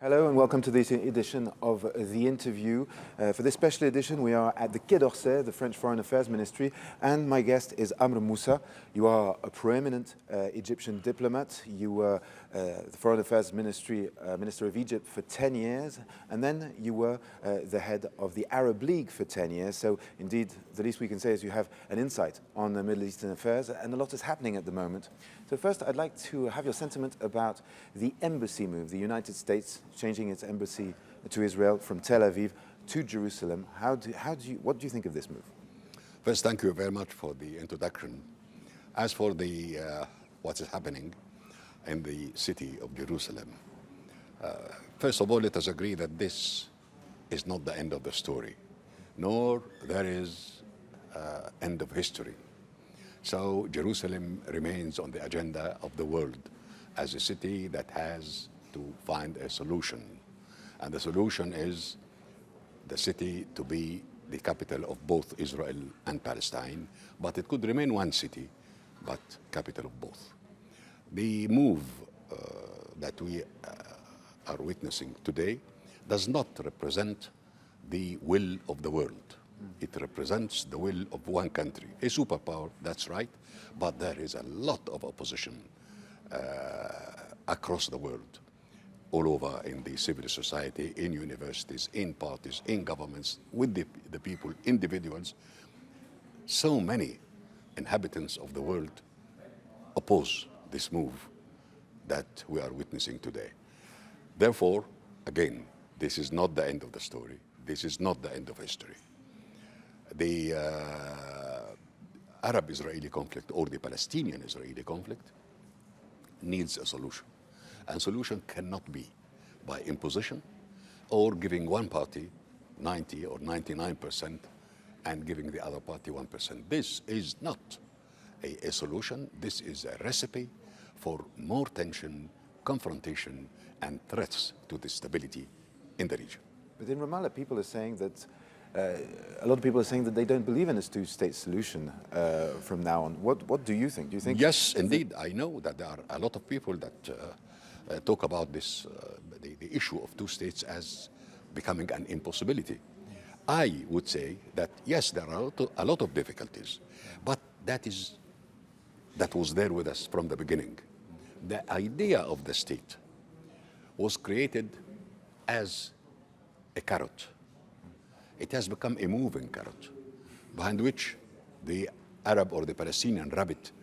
Hello and welcome to this edition of The Interview. For this special edition, we are at the Quai d'Orsay, the French Foreign Affairs Ministry, and my guest is Amr Moussa. You are a preeminent Egyptian diplomat. You were the Foreign Affairs Ministry Minister of Egypt for 10 years, and then you were the head of the Arab League for 10 years. So indeed, the least we can say is you have an insight on the Middle Eastern affairs, and a lot is happening at the moment. So first, I'd like to have your sentiment about the embassy move, the United States changing its embassy to Israel from Tel Aviv to Jerusalem. What do you think of this move? First, thank you very much for the introduction. As for what is happening in the city of Jerusalem, first of all, let us agree that this is not the end of the story, nor there is end of history. So Jerusalem remains on the agenda of the world as a city that has to find a solution. And the solution is the city to be the capital of both Israel and Palestine, but it could remain one city, but capital of both. The move that we are witnessing today does not represent the will of the world. It represents the will of one country, a superpower, that's right, but there is a lot of opposition across the world, all over in the civil society, in universities, in parties, in governments, with the people, individuals. So many inhabitants of the world oppose this move that we are witnessing today. Therefore, again, this is not the end of the story. This is not the end of history. The Arab-Israeli conflict or the Palestinian-Israeli conflict needs a solution. And solution cannot be by imposition or giving one party 90 or 99% and giving the other party 1%. This is not a solution. This is a recipe for more tension, confrontation, and threats to the stability in the region. But in Ramallah, people are saying that a lot of people are saying that they don't believe in this two-state solution from now on. What do you think? Do you think? Yes, indeed. I know that there are a lot of people that talk about this, the issue of two states as becoming an impossibility. I would say that yes, there are a lot of difficulties, but that was there with us from the beginning. The idea of the state was created as a carrot. It has become a moving carrot, behind which the Arab or the Palestinian rabbit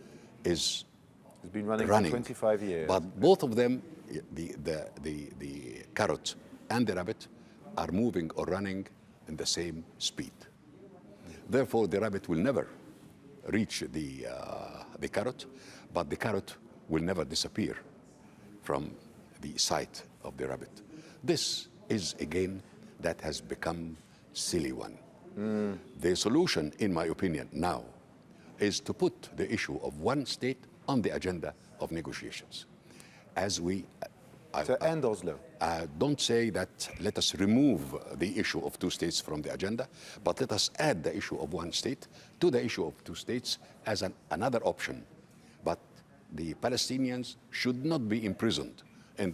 is It's been running for 25 years. But both of them, the carrot and the rabbit, are moving or running in the same speed. Therefore, the rabbit will never reach the carrot, but the carrot will never disappear from the sight of the rabbit. This is a game that has become silly one. The solution, in my opinion, now is to put the issue of one state on the agenda of negotiations. As we to end Oslo. Don't say that let us remove the issue of two states from the agenda, but let us add the issue of one state to the issue of two states as another option. But the Palestinians should not be imprisoned in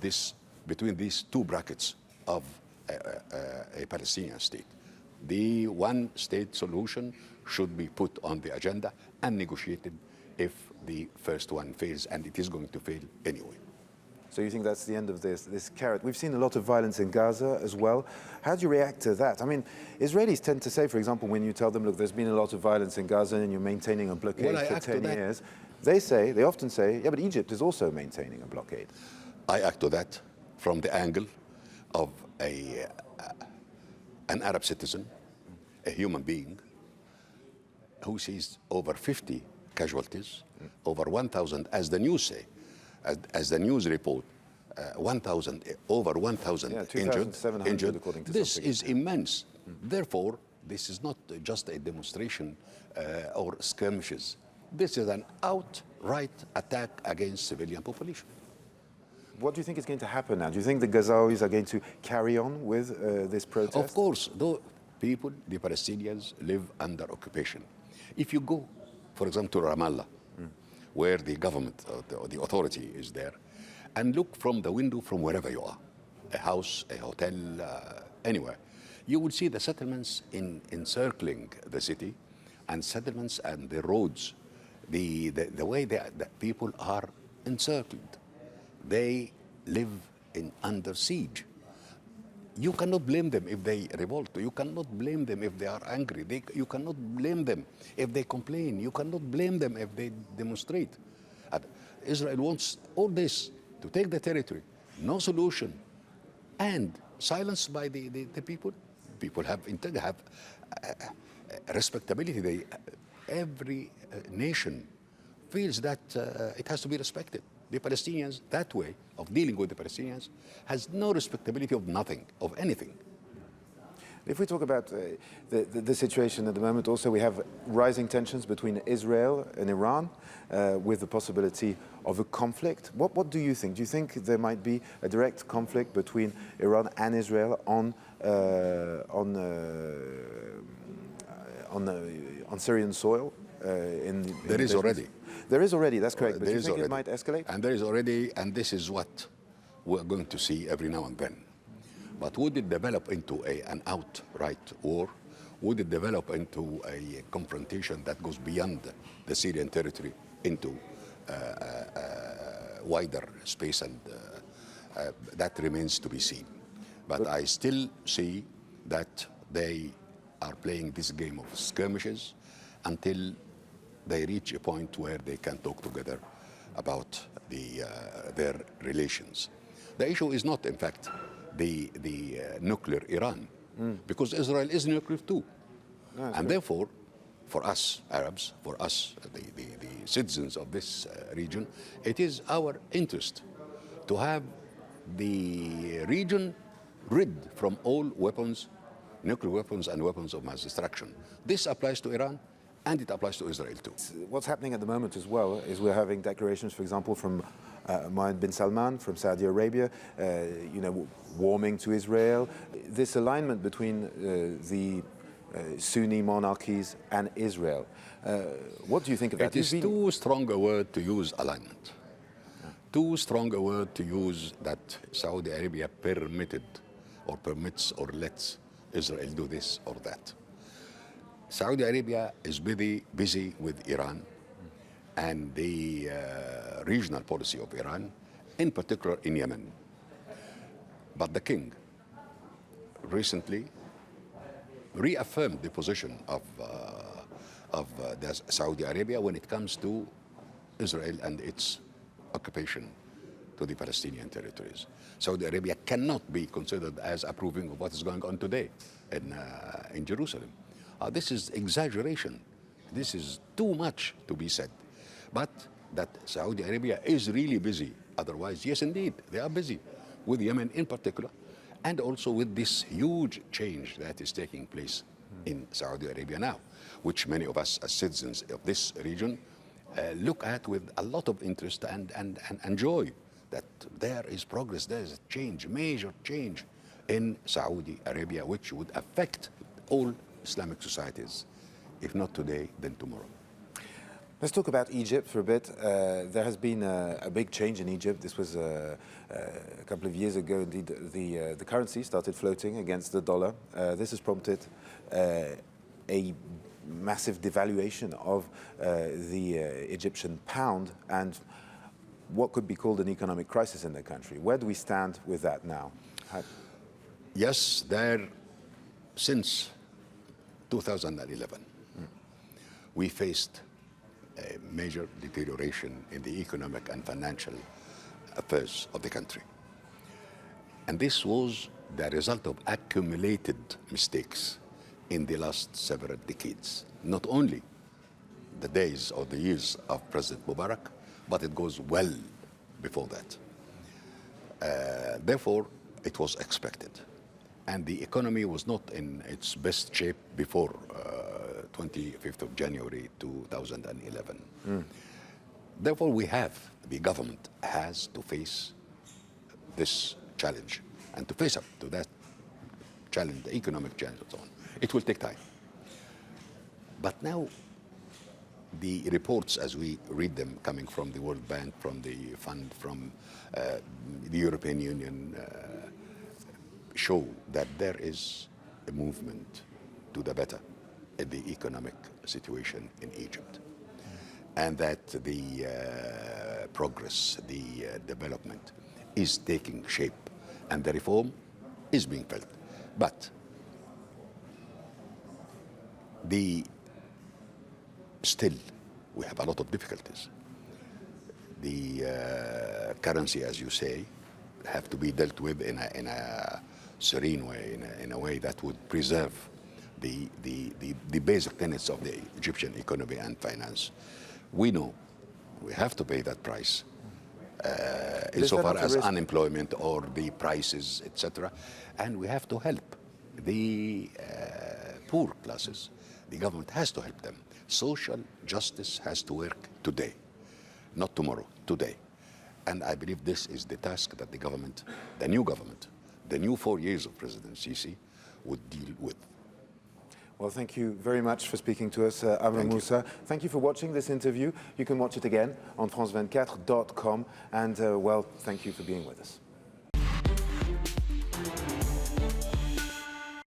between these two brackets of a Palestinian state. The one-state solution should be put on the agenda and negotiated if the first one fails, and it is going to fail anyway. So you think that's the end of this carrot? We've seen a lot of violence in Gaza as well. How do you react to that? I mean, Israelis tend to say, for example, when you tell them, look, there's been a lot of violence in Gaza and you're maintaining a blockade for 10 years, they often say, yeah, but Egypt is also maintaining a blockade. I act to that from the angle of an Arab citizen, a human being, who sees over 50 casualties, over 1,000, as the news say, as the news report, over 1,000 injured. According to this is immense. Therefore, this is not just a demonstration or skirmishes. This is an outright attack against civilian population. What do you think is going to happen now? Do you think the Gazawis are going to carry on with this protest? Of course, though people, the Palestinians, live under occupation. If you go, for example, to Ramallah, where the government or the authority is there, and look from the window from wherever you are, a house, a hotel, anywhere, you will see the settlements encircling the city, and settlements and the roads, the way the people are encircled. They live under siege. You cannot blame them if they revolt. You cannot blame them if they are angry. You cannot blame them if they complain. You cannot blame them if they demonstrate. And Israel wants all this to take the territory, no solution, and silenced by the people. People have respectability. Every nation feels that it has to be respected. The Palestinians, that way of dealing with the Palestinians, has no respectability of nothing, of anything. If we talk about the situation at the moment, also we have rising tensions between Israel and Iran, with the possibility of a conflict. What do you think? Do you think there might be a direct conflict between Iran and Israel on Syrian soil? There is already. There is already, that's correct. But do you think already. it might escalate? And there is already, and this is what we're going to see every now and then. But would it develop into an outright war? Would it develop into a confrontation that goes beyond the Syrian territory into wider space? And that remains to be seen. But I still see that they are playing this game of skirmishes until they reach a point where they can talk together about their relations. The issue is not, in fact, the nuclear Iran, because Israel is nuclear too. And therefore, for us Arabs, for us, the citizens of this region, it is our interest to have the region rid from all weapons, nuclear weapons and weapons of mass destruction. This applies to Iran, and it applies to Israel too. What's happening at the moment as well is we're having declarations, for example, from Mohammed bin Salman from Saudi Arabia, warming to Israel. This alignment between the Sunni monarchies and Israel. What do you think of that? It is too strong a word to use, alignment. Too strong a word to use that Saudi Arabia permitted or permits or lets Israel do this or that. Saudi Arabia is busy with Iran and the regional policy of Iran, in particular in Yemen. But the king recently reaffirmed the position of Saudi Arabia when it comes to Israel and its occupation to the Palestinian territories. Saudi Arabia cannot be considered as approving of what is going on today in Jerusalem. This is exaggeration. This is too much to be said. But that Saudi Arabia is really busy. Otherwise, yes, indeed, they are busy with Yemen in particular, and also with this huge change that is taking place in Saudi Arabia now, which many of us as citizens of this region look at with a lot of interest and joy, that there is progress, there is a change, major change in Saudi Arabia, which would affect all Islamic societies, if not today, then tomorrow. Let's talk about Egypt for a bit. There has been a big change in Egypt. This was a couple of years ago. Indeed, the currency started floating against the dollar. This has prompted a massive devaluation of the Egyptian pound and what could be called an economic crisis in the country. Where do we stand with that now? Yes, since 2011, we faced a major deterioration in the economic and financial affairs of the country. And this was the result of accumulated mistakes in the last several decades. Not only the days or the years of President Mubarak, but it goes well before that. Therefore, it was expected. And the economy was not in its best shape before 25th of January 2011. Therefore, the government has to face this challenge and to face up to that challenge, the economic challenge and so on. It will take time. But now, the reports as we read them coming from the World Bank, from the fund, from the European Union, show that there is a movement to the better in the economic situation in Egypt, and that the progress, the development is taking shape, and the reform is being felt. But still, we have a lot of difficulties. The currency, as you say, have to be dealt with in a serene way, in a way that would preserve the basic tenets of the Egyptian economy and finance. We know we have to pay that price insofar as unemployment or the prices, etc. And we have to help the poor classes. The government has to help them. Social justice has to work today, not tomorrow, today. And I believe this is the task that the government, the new 4 years of President Sisi would deal with. Well, thank you very much for speaking to us, Amr Moussa. Thank you for watching this interview. You can watch it again on France24.com. And, well, thank you for being with us.